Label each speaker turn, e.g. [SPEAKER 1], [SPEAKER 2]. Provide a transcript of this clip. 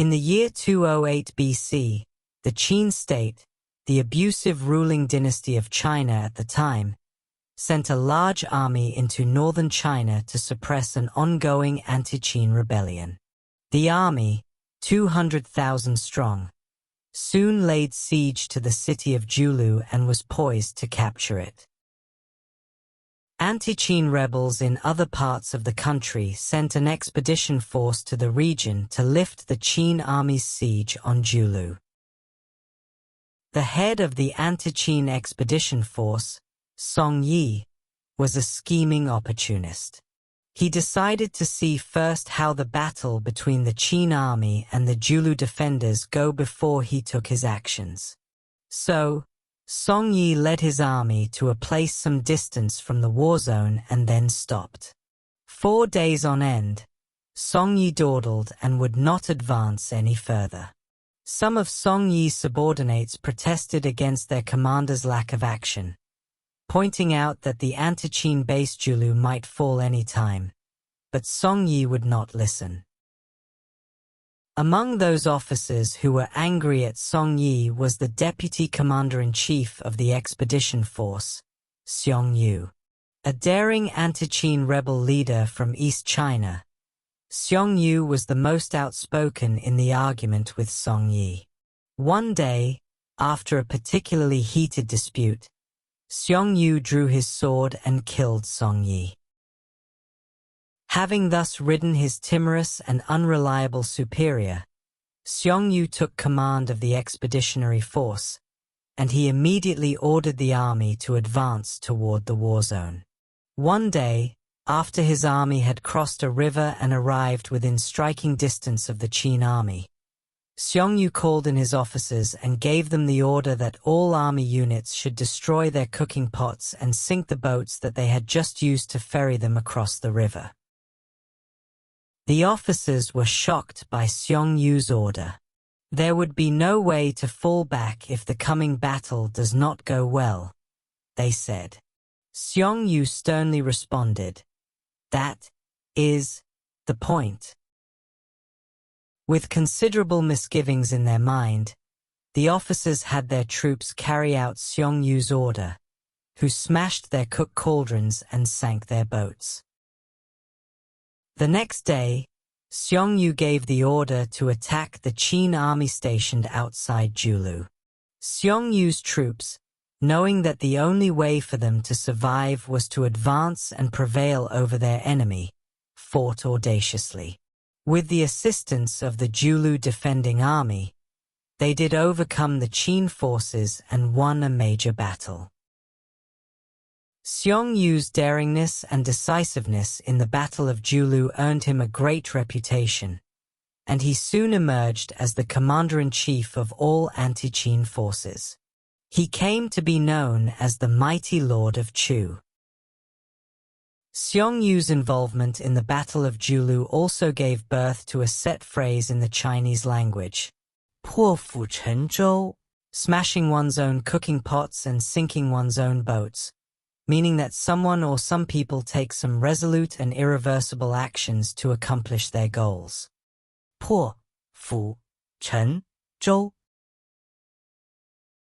[SPEAKER 1] In the year 208 BC, the Qin state, the abusive ruling dynasty of China at the time, sent a large army into northern China to suppress an ongoing anti-Qin rebellion. The army, 200,000 strong, soon laid siege to the city of Julu and was poised to capture it. Anti-Qin rebels in other parts of the country sent an expedition force to the region to lift the Qin army's siege on Julu. The head of the anti-Qin expedition force, Xiang Yu, was a scheming opportunist. He decided to see first how the battle between the Qin army and the Julu defenders go before he took his actions. So, Xiang Yu led his army to a place some distance from the war zone and then stopped. 4 days on end, Xiang Yu dawdled and would not advance any further. Some of Xiang Yu's subordinates protested against their commander's lack of action, pointing out that the anti-Qin base Julu might fall any time, but Xiang Yu would not listen. Among those officers who were angry at Xiang Yu was the deputy commander-in-chief of the expedition force, Xiang Yu. A daring anti-Qin rebel leader from East China, Xiang Yu was the most outspoken in the argument with Xiang Yu. One day, after a particularly heated dispute, Xiang Yu drew his sword and killed Xiang Yu. Having thus ridden his timorous and unreliable superior, Xiang Yu took command of the expeditionary force, and he immediately ordered the army to advance toward the war zone. One day, after his army had crossed a river and arrived within striking distance of the Qin army, Xiang Yu called in his officers and gave them the order that all army units should destroy their cooking pots and sink the boats that they had just used to ferry them across the river. The officers were shocked by Xiang Yu's order. There would be no way to fall back if the coming battle does not go well, they said. Xiang Yu sternly responded, "That is the point." With considerable misgivings in their mind, the officers had their troops carry out Xiang Yu's order, who smashed their cook cauldrons and sank their boats. The next day, Xiang Yu gave the order to attack the Qin army stationed outside Julu. Xiang Yu's troops, knowing that the only way for them to survive was to advance and prevail over their enemy, fought audaciously. With the assistance of the Julu defending army, they did overcome the Qin forces and won a major battle. Xiang Yu's daringness and decisiveness in the Battle of Julu earned him a great reputation, and he soon emerged as the commander-in-chief of all anti-Qin forces. He came to be known as the Mighty Lord of Chu. Xiang Yu's involvement in the Battle of Julu also gave birth to a set phrase in the Chinese language, 破釜沉舟, smashing one's own cooking pots and sinking one's own boats, meaning that someone or some people take some resolute and irreversible actions to accomplish their goals. 破釜沉舟